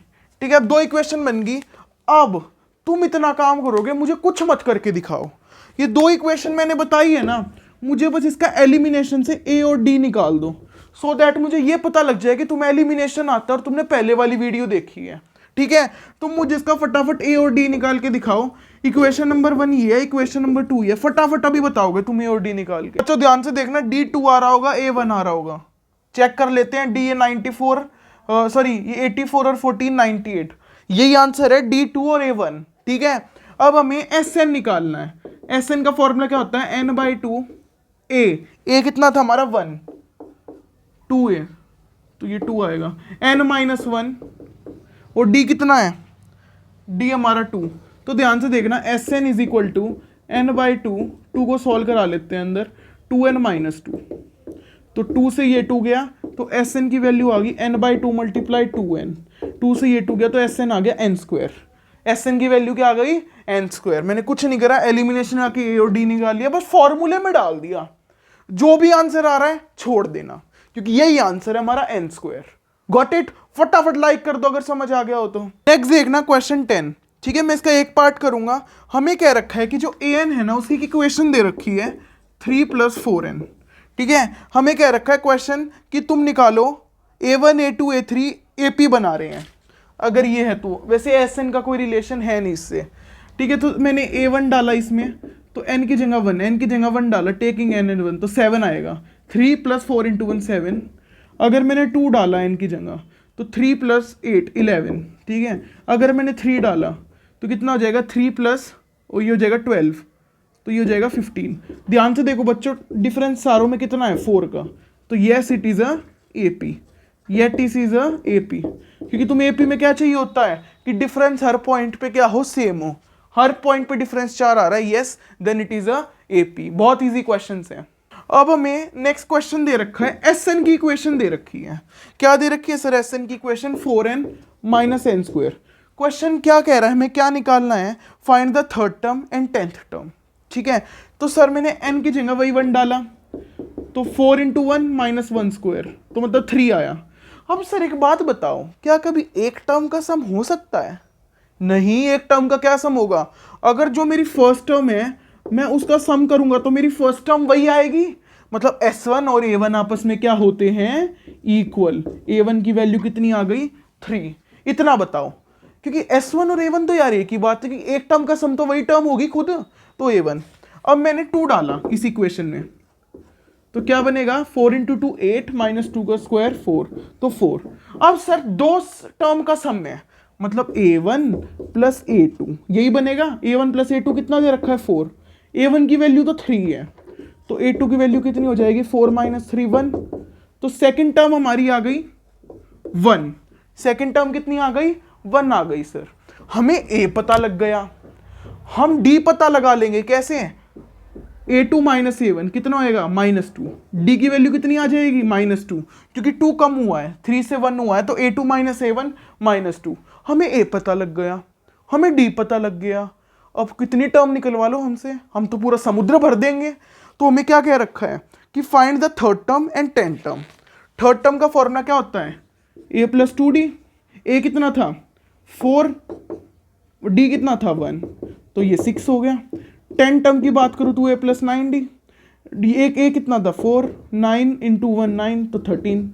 ठीक है। अब दो इक्वेशन बन गई। अब तुम इतना काम करोगे, मुझे कुछ मत करके दिखाओ, ये दो इक्वेशन मैंने बताई है ना, मुझे बस इसका एलिमिनेशन से a और d निकाल दो, सो दैट मुझे ये पता लग जाए कि तुम्हें एलिमिनेशन आता है और तुमने पहले वाली वीडियो देखी है, ठीक है। तुम मुझे इसका फटाफट a और d निकाल के दिखाओ। इक्वेशन नंबर 1 ये है, इक्वेशन नंबर 2 ये, फटाफट अभी बताओगे तुम a और d निकाल के। तो ध्यान से देखना, d2 आ रहा होगा, a1 आ रहा होगा, चेक कर लेते हैं। d ये 94 सॉरी ये 84 और 14 98, यही आंसर है d2 और a1, ठीक है। अब हमें Sn निकालना है। Sn का फॉर्मूला क्या होता है n/2 a कितना था हमारा 1 2a तो ये 2 आएगा, n-1 और d कितना है d हमारा 2। तो ध्यान से देखना Sn is equal to n/2, 2 को सॉल्व करा लेते हैं अंदर, 2n-2 तो 2 से ये 2 गया तो Sn की वैल्यू आ गई n/2 मल्टीप्लाई 2n, 2 से ये 2 गया तो Sn आ गया n²। Sn की वैल्यू क्या आ गई n²। मैंने कुछ नहीं करा, एलिमिनेशन आके a और d निकाल लिया, बस फॉर्मूले में डाल दिया, जो भी आंसर आ रहा है छोड़ देना क्योंकि यही आंसर है हमारा n²। Got it? फटाफट लाइक कर दो अगर समझ आ गया हो तो। नेक्स्ट देखना क्वेश्चन 10, ठीक है, मैं इसका एक पार्ट करूंगा। हमें क्या रखा है कि जो an है ना उसकी इक्वेशन दे रखी है 3 + 4n, ठीक है। हमें क्या रखा है क्वेश्चन कि तुम निकालो a1 a2 a3 ap बना रहे हैं, अगर ये है तो। वैसे Sn का कोई रिलेशन है नहीं इससे, ठीक है। तो मैंने a1 डाला इसमें तो n की जगह 1, n की जगह 1 डाला, टेकिंग n and 1 तो 7 आएगा, 3 + 4 × 1 7। अगर मैंने 2 डाला n की जगह तो 3 + 8 11, ठीक है। अगर मैंने 3 डाला तो कितना हो जाएगा 3 प्लस और ये हो जाएगा 12 तो ये हो जाएगा 15। ध्यान से देखो बच्चों, डिफरेंस सारों में कितना है 4 का, तो yes it is a AP, yet is a AP, क्योंकि तुम्हें AP में क्या चाहिए होता है कि डिफरेंस हर पॉइंट पे क्या हो सेम हो, हर पॉइंट पे डिफरेंस 4 आ रहा है, yes then it is a AP। बहुत इजी क्वेश्चंस हैं। अब हमें नेक्स्ट क्वेश्चन दे रखा है, Sn की इक्वेशन दे रखी है। क्या दे रखी है सर Sn की इक्वेशन 4n - n²। क्वेश्चन क्या कह रहा है, हमें क्या निकालना है, find the third term and 10th term, ठीक है। तो सर मैंने n की जगह वही 1 डाला तो 4 × 1 - 1² तो मतलब 3 आया। अब सर एक बात बताओ, क्या कभी एक टर्म का सम हो सकता है? नहीं, एक टर्म का क्या सम होगा? अगर जो मेरी फर्स्ट टर्म है मैं उसका सम करूंगा तो मेरी फर्स्ट टर्म वही आएगी, मतलब S1 और A1 आपस में क्या होते हैं इक्वल। A1 की वैल्यू कितनी आ गई 3, इतना बताओ, क्योंकि S1 और A1 तो यार एक ही बात है कि एक टर्म का सम तो वही टर्म होगी खुद, तो A1। अब मैंने 2 डाला इस इक्वेशन में तो क्या बनेगा 4 × 2 8 - 2 का स्क्वायर 4 तो 4। अब सर दो टर्म का सम है, मतलब A1 + A2 यही बनेगा। A1 + A2 कितना दे रखा है 4, A1 की वैल्यू तो 3 है तो A2 की वैल्यू कितनी हो जाएगी 4 - 3 1, तो सेकंड टर्म हमारी आ गई 1। सेकंड टर्म कितनी आ गई 1 आ गई। सर हमें A पता लग गया, हम D पता लगा लेंगे कैसे, A2 - A1 कितना होएगा -2, D की वैल्यू कितनी आ जाएगी -2, क्योंकि 2 कम हुआ है, 3 से 1 हुआ है तो A2 - A1 -2। हमें A पता लग गया, हमें D पता लग गया। अब कितनी टर्म निकलवा लो हमसे, हम तो पूरा समुद्र भर देंगे। तो हमें क्या कह रखा है कि find the third term and 10th term. Third term का फॉर्मूला क्या होता है, a प्लस 2d। a कितना था 4, d कितना था 1, तो ये 6 हो गया। 10 टर्म की बात करूँ तो a प्लस 9d, a कितना था 4, 9 इंटू 1 9, तो 13।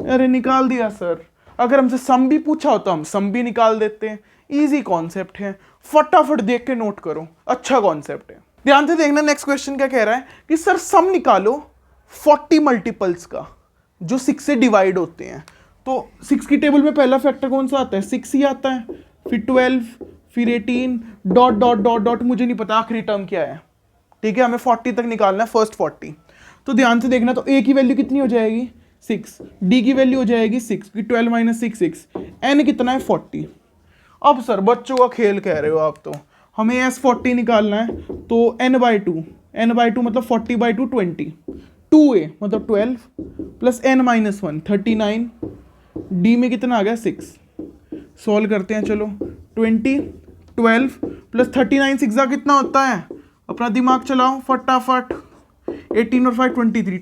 अरे निकाल दिया सर। अगर हमसे सम भी पूछा हो तो हम सम भी निकाल देते हैं। इजी कॉन्सेप्ट है, फटाफट देख के नोट करो, अच्छा कॉन्सेप्ट है। ध्यान से देखना, नेक्स्ट क्वेश्चन क्या कह रहा है कि सर सम निकालो 40 मल्टीपल्स का जो 6 से डिवाइड होते हैं। तो 6 की टेबल में पहला फैक्टर कौन सा आता है, 6 ही आता है, फिर 12, फिर 18, डॉट डॉट डॉट डॉट, मुझे नहीं पता आखिरी टर्म क्या है। ठीक है, हमें 40 तक निकालना है, फर्स्ट 40। तो ध्यान से देखना, तो a की वैल्यू कितनी हो जाएगी 6, d की वैल्यू हो जाएगी 6, 12 माइनस 6 6, n कितना है 40। अब सर बच्चों का खेल कह रहे हो आप, तो हमें s40 निकालना है, तो n/2 मतलब 40/2 20, 2a मतलब 12 प्लस n माइनस 1 39, d में कितना आ गया 6। सॉल्व करते हैं, चलो 20 12 प्लस 39 6 कितना होता है, अपना दिमाग चलाओ फटाफट। 18 और 5 23,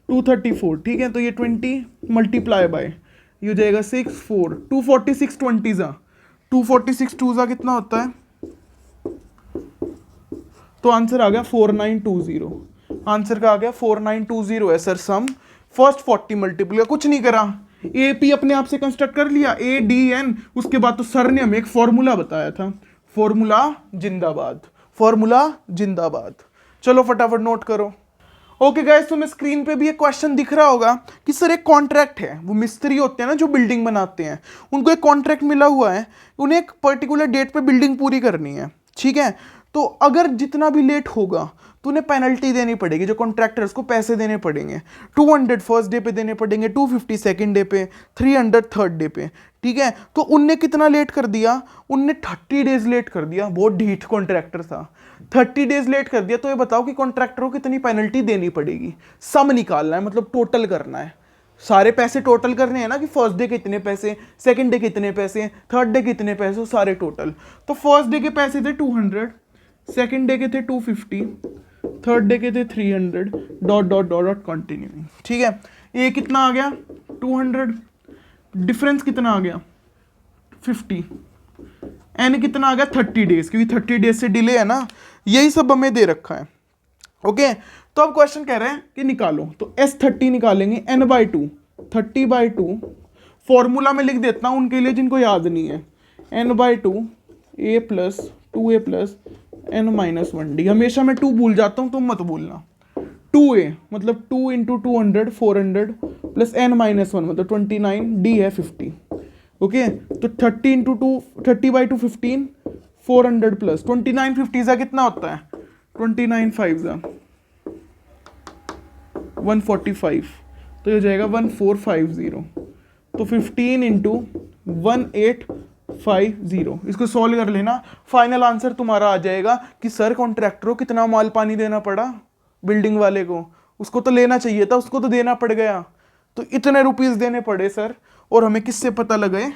234, ठीक है। तो ये 20 मल्टीप्लाई बाय ये हो जाएगा 6 4, 246 20 जा 246 2 जा कितना होता है, तो आंसर आ गया 4920। आंसर का आ गया 4920 है सर सम। फर्स्ट 40 मल्टीपल का कुछ नहीं करा, ए पी अपने आप से कंस्ट्रक्ट कर लिया, ए डी एन। उसके बाद तो सर ने हमें एक फॉर्मूला बताया था, फॉर्मूला जिंदाबाद, फॉर्मूला जिंदाबाद। चलो फटाफट नोट करो। ओके गाइस, तुम्हें स्क्रीन पे भी एक क्वेश्चन दिख रहा होगा कि सर एक कॉन्ट्रैक्ट है, वो मिस्त्री होते हैं ना जो बिल्डिंग बनाते हैं, उनको एक कॉन्ट्रैक्ट मिला हुआ है, उन्हें एक पर्टिकुलर डेट पे बिल्डिंग पूरी करनी है। ठीक है, तो अगर जितना भी लेट होगा तो उन्हें पेनल्टी देनी पड़ेगी, जो कॉन्ट्रैक्टर्स को पैसे देने पड़ेंगे। 200 फर्स्ट डे पे देने पड़ेंगे, 250 सेकंड डे पे, 300 थर्ड डे पे। ठीक है, तो उनने कितना लेट कर दिया, उनने 30 डेज लेट कर दिया। बहुत ढीठ कॉन्ट्रैक्टर था, 30 डेज लेट कर दिया। तो ये बताओ कि कॉन्ट्रैक्टर को कितनी पेनल्टी देनी पड़ेगी। सम निकालना है, मतलब टोटल करना है, सारे पैसे टोटल करने हैं ना, कि फर्स्ट डे के इतने पैसे, सेकंड डे के इतने पैसे, थर्ड डे के इतने पैसे, सारे टोटल। तो फर्स्ट डे के पैसे थे 200, सेकंड डे के थे 250, थर्ड डे के थे 300, dot dot dot dot continuing. ठीक है, ये कितना आ गया 200, डिफरेंस कितना आ गया 50, एन कितना आ गया 30 डेज, क्योंकि 30 डेज से डिले है ना, यही सब हमें दे रखा है। ओके, तो अब क्वेश्चन कह रहे हैं कि निकालो, तो S30 निकालेंगे n/2, 30/2। फॉर्मूला में लिख देता हूं उनके लिए जिनको याद नहीं है, n/2 a plus 2a plus n minus 1d। हमेशा मैं 2 भूल जाता हूं, तुम मत भूलना। 2a मतलब 2 इंटू 200 400 प्लस n माइनस 1 मतलब 29, d है 50। ओके, तो 30 इंटू 2 30/2 15, 400 प्लस 29 50 सा कितना होता है, 29 5 सा 145, तो ये हो जाएगा 1450। तो 15 इंटू 1850, इसको सॉल्व कर लेना, फाइनल आंसर तुम्हारा आ जाएगा कि सर कॉन्ट्रैक्टर को कितना माल पानी देना पड़ा, बिल्डिंग वाले को, उसको तो लेना चाहिए था, उसको तो देना पड़ गया, तो इतने रुपीस देने पड़े सर। और हमें किससे पता लगे,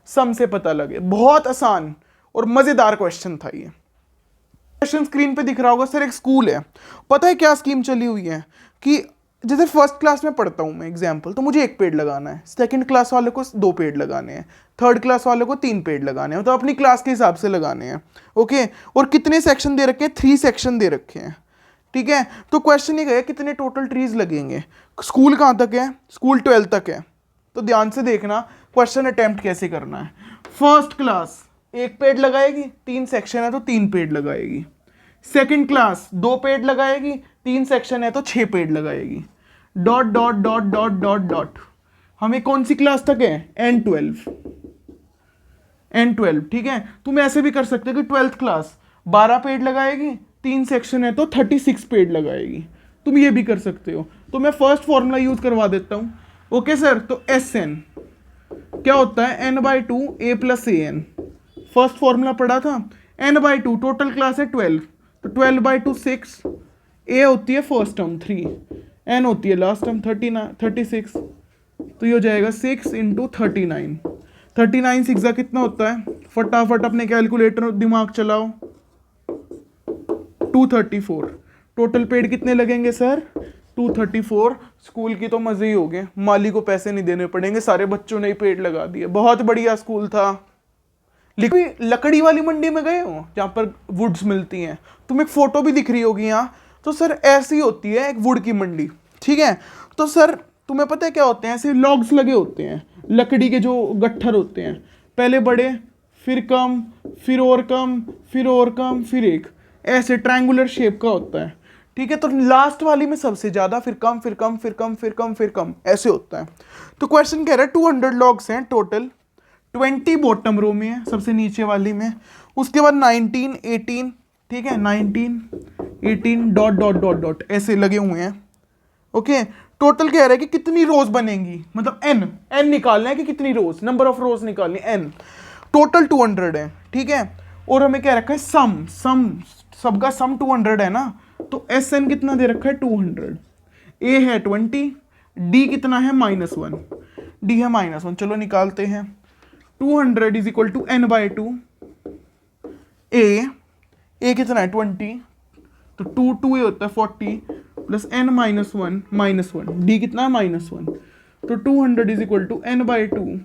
सम से पता लगे। बहुत आसान और मजेदार क्वेश्चन था ये। क्वेश्चन स्क्रीन पे दिख रहा होगा, सर एक स्कूल है, पता है क्या स्कीम चली हुई है कि जैसे फर्स्ट क्लास में पढ़ता हूँ मैं एग्जाम्पल, तो मुझे 1 पेड़ लगाना है, सेकंड क्लास वाले को 2 पेड़ लगाने हैं, थर्ड क्लास वाले को 3 पेड़ लगाने हैं, तो अपनी क्लास के हिसाब से लगाने हैं। ओके, और कितने सेक्शन दे रखे हैं, 3 सेक्शन दे रखे हैं। ठीक है, तो क्वेश्चन ये गया कितने टोटल ट्रीज लगेंगे। स्कूल कहाँ तक है, स्कूल 12 तक है, तो ध्यान से देखना क्वेश्चन अटेम्प्ट कैसे करना है। फर्स्ट क्लास 1 पेड़ लगाएगी, 3 सेक्शन है तो 3 पेड़ लगाएगी। सेकंड क्लास 2 पेड़ लगाएगी, 3 सेक्शन है तो 6 पेड़ लगाएगी। Dot dot dot dot dot dot, हमें कौन सी क्लास तक है, N12। ठीक है, तुम ऐसे भी कर सकते हो कि 12th क्लास 12 पेड़ लगाएगी, 3 सेक्शन है तो 36 पेड़ लगाएगी, तुम ये भी कर सकते हो। तो मैं फर्स्ट फॉर्मूला यूज करवा देता हूं। ओके सर, तो SN क्या होता है, n/2 a plus an। First formula पढ़ा था, n/2 टोटल क्लास है 12, तो 12/2 6, a होती है फर्स्ट टर्म 3, n होती है लास्ट टर्म 36, तो ये हो जाएगा 6 इंटू 39, 39 6 कितना होता है, फटाफट अपने कैलकुलेटर दिमाग चलाओ, 234। टोटल पेड़ कितने लगेंगे सर, 234। स्कूल की तो मजे ही हो गए, माली को पैसे नहीं देने पड़ेंगे, सारे बच्चों ने ही पेड़ लगा दिए, बहुत बढ़िया स्कूल था। लेकिन लकड़ी वाली मंडी में गए हो जहाँ पर वुड्स मिलती हैं, तुम्हें एक फोटो भी दिख रही होगी यहाँ, तो सर ऐसी होती है एक वुड की मंडी, ठीक है। तो सर तुम्हें पता है क्या होते हैं, ऐसे लॉग्स लगे होते हैं, लकड़ी के जो गट्ठर होते हैं, पहले बड़े, फिर कम, फिर और कम, फिर और कम, फिर एक, ऐसे ट्रायंगुलर शेप का होता है, ठीक है। तो लास्ट वाली में सबसे ज्यादा, फिर कम, फिर कम, फिर कम, फिर कम, फिर कम, ऐसे होता है। तो क्वेश्चन कह रहा है 200 लॉग्स हैं टोटल, 20 बॉटम रो में है, सबसे नीचे वाली में, उसके बाद 19, 18, ठीक है, 19, 18 डॉट डॉट डॉट डॉट ऐसे लगे हुए हैं, ओके। टोटल कह रहा है कि कितनी रोज बनेंगी, मतलब एन निकालना है कि कितनी रोज, नंबर ऑफ रोज निकालनी, एन। टोटल 200 है, ठीक है। और हमें क्या रखा है, सम सबका सम 200 है ना, तो एस एन कितना दे रखा है 200, ए है 20, डी कितना है -1, डी है -1, चलो निकालते हैं। 200 is equal to n by 2, a कितना है 20, तो 2 ये होता है 40 प्लस एन -1, डी कितना है -1, तो 200 is equal to n by 2,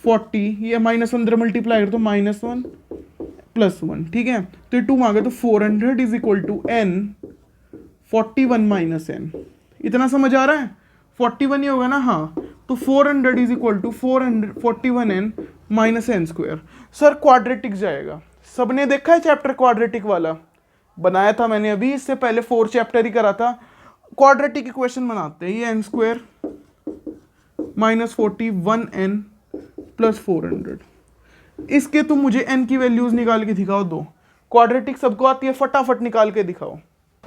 40, ये -1 मल्टीप्लाई कर तो -1 +1, ठीक है। तो ये 2 आ गया, तो 400 is equal to n 41 minus n, इतना समझ आ रहा है, 41 ही होगा ना, हाँ। तो 400 is equal to 41 n minus n square. Sir quadratic जाएगा, सबने देखा है चैप्टर क्वाड्रेटिक वाला, बनाया था मैंने अभी, इससे पहले 4 चैप्टर ही करा था। क्वाड्रेटिक इक्वेशन बनाते हैं, ये एन स्क्वायर -41 एन प्लस 400, इसके तुम मुझे एन की वैल्यूज निकाल के दिखाओ दो, क्वाड्रेटिक सबको आती है, फटाफट निकाल के दिखाओ।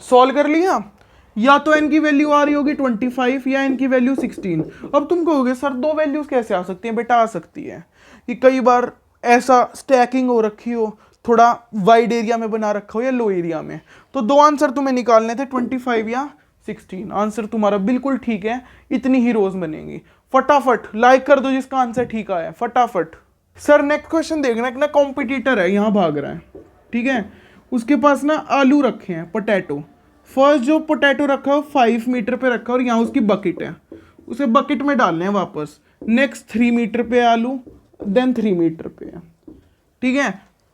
सॉल्व कर लिया, या तो एन की वैल्यू आ रही होगी 25 या एन की वैल्यू 16। अब तुम कहोगे सर दो वैल्यूज कैसे आ सकती हैं, बेटा आ सकती है कि कई बार ऐसा स्टैकिंग हो रखी हो, थोड़ा वाइड एरिया में बना रखा हो या लो एरिया में, तो दो आंसर तुम्हें निकालने थे, 25 या 16। आंसर तुम्हारा बिल्कुल ठीक है, इतनी ही रोज बनेंगी। फटाफट लाइक कर दो जिसका आंसर ठीक आया, फटाफट। सर नेक्स्ट क्वेश्चन देखना, एक ना कॉम्पिटिटर है यहाँ भाग रहा है, ठीक है, उसके पास ना आलू रखे हैं, पोटैटो। फर्स्ट जो पोटैटो रखा है 5 मीटर पे रखा है और यहाँ उसकी बकेट है, उसे बकेट में डालने हैं वापस। नेक्स्ट 3 मीटर पे आलू, देन 3 मीटर पे है, ठीक है।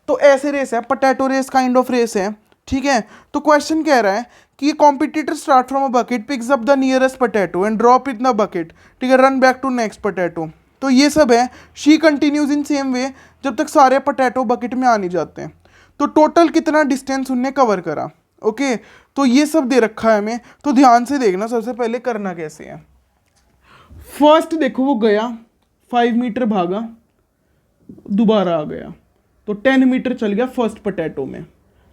तो ऐसे रेस है, potato race kind of race है, ठीक है। तो क्वेश्चन कह रहा है कि competitor start from a bucket, picks up the nearest potato and drop it in the bucket, ठीक है, run back to next potato. तो ये सब है, she continues in same way जब तक सारे पोटैटो बकेट में आ नहीं जाते हैं। तो टोटल कितना डिस्टेंस उनने कवर करा, ओके। तो ये सब दे रखा है हमें, तो ध्यान से देखना, सबसे पहले करना कैसे है। फर्स्ट देखो वो गया 5 मीटर भागा, दोबारा आ गया, तो 10 मीटर चल गया फर्स्ट पोटैटो में,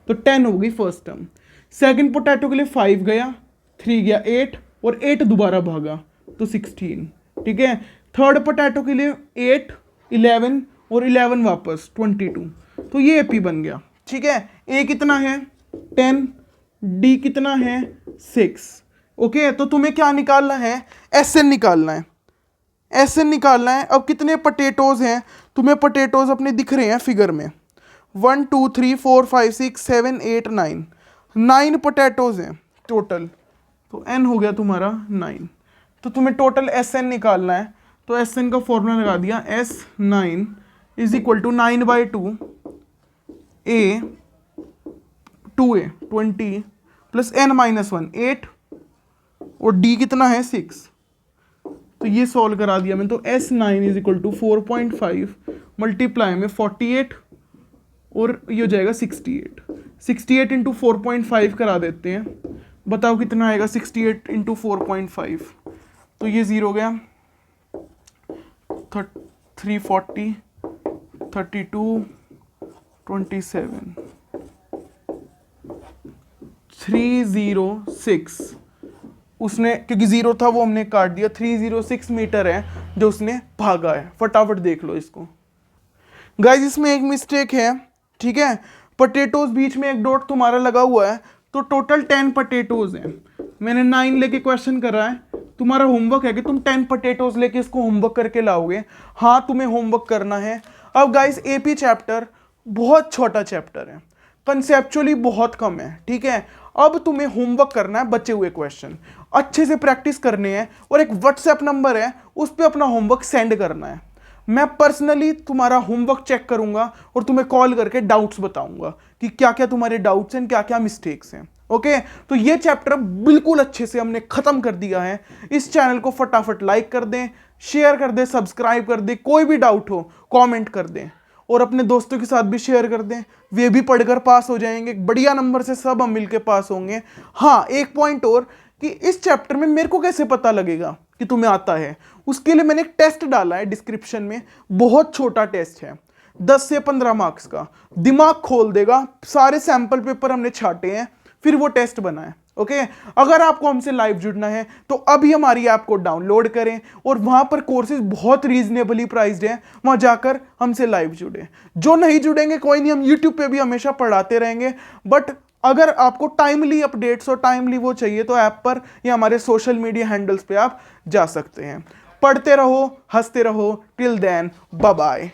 तो 10 हो गई फर्स्ट टर्म। सेकंड पोटैटो के लिए 5 गया, 3 गया 8, और 8 दोबारा भागा तो 16, ठीक है। थर्ड पोटैटो के लिए 8, 11 और 11 वापस 22, तो ये एपी बन गया, ठीक है। ए कितना है 10, डी कितना है 6, ओके। तो तुम्हें क्या निकालना है, एस एन निकालना है, एस एन निकालना है। अब कितने पोटैटोज हैं, तुम्हें पोटैटोज अपने दिख रहे हैं फिगर में, 1 2 3 4 5 6 7 8 9, 9 पोटैटोज हैं टोटल, तो एन हो गया तुम्हारा 9। तो तुम्हें टोटल एस एन निकालना है, तो एस एन का फॉर्मूला लगा दिया, S9 is equal to 9/2 A 2A 20 plus n-1 8 और D कितना है 6। तो ये सॉल्व करा दिया मैंने, तो S9 is equal to 4.5 multiply में 48 और ये हो जाएगा 68। 68 इंटू 4.5 करा देते हैं, बताओ कितना आएगा 68 इंटू 4.5, तो ये 0 गया, 340 32 27 306, उसने क्योंकि 0 था वो हमने काट दिया, 306 मीटर है जो उसने भागा है। फटाफट देख लो इसको गाइस, इसमें एक मिस्टेक है, ठीक है। पोटैटोज बीच में एक डॉट तुम्हारा लगा हुआ है, तो टोटल 10 पोटैटोज हैं। मैंने 9 लेके क्वेश्चन कर रहा है, तुम्हारा होमवर्क है कि तुम 10 पोटैटोज लेके इसको होमवर्क करके लाओगे। हाँ तुम्हें होमवर्क करना है। अब गाइस एपी चैप्टर बहुत छोटा चैप्टर है, कंसेप्चुअली बहुत कम है, ठीक है। अब तुम्हें होमवर्क करना है, बचे हुए क्वेश्चन अच्छे से प्रैक्टिस करने हैं और एक व्हाट्सएप नंबर है उस पर अपना होमवर्क सेंड करना है। मैं पर्सनली तुम्हारा होमवर्क चेक करूंगा और तुम्हें कॉल करके डाउट्स बताऊंगा कि क्या क्या तुम्हारे डाउट्स हैं, क्या क्या मिस्टेक्स हैं। ओके, तो ये चैप्टर बिल्कुल अच्छे से हमने खत्म कर दिया है। इस चैनल को फटाफट लाइक कर दें, शेयर कर दें, सब्सक्राइब कर दें, कोई भी डाउट हो कमेंट कर दें और अपने दोस्तों के साथ भी शेयर कर दें, वे भी पढ़कर पास हो जाएंगे। बढ़िया नंबर से सब हम मिलकर पास होंगे। हाँ, एक पॉइंट और कि इस चैप्टर में मेरे को कैसे पता लगेगा कि तुम्हें आता है, उसके लिए मैंने एक टेस्ट डाला है डिस्क्रिप्शन में। बहुत छोटा टेस्ट है, 10 से 15 मार्क्स का, दिमाग खोल देगा। सारे सैंपल पेपर हमने छाटे हैं, फिर वो टेस्ट बना है। ओके, अगर आपको हमसे लाइव जुड़ना है तो अभी हमारी ऐप को डाउनलोड करें और वहां पर कोर्सेज बहुत रीजनेबली प्राइस्ड हैं, वहां जाकर हमसे लाइव जुड़े। जो नहीं जुड़ेंगे कोई नहीं, हम यूट्यूब पे भी हमेशा पढ़ाते रहेंगे। बट अगर आपको टाइमली अपडेट्स और टाइमली वो चाहिए तो ऐप पर या हमारे सोशल मीडिया हैंडल्स पे आप जा सकते हैं। पढ़ते रहो, हंसते रहो। Till then, bye bye.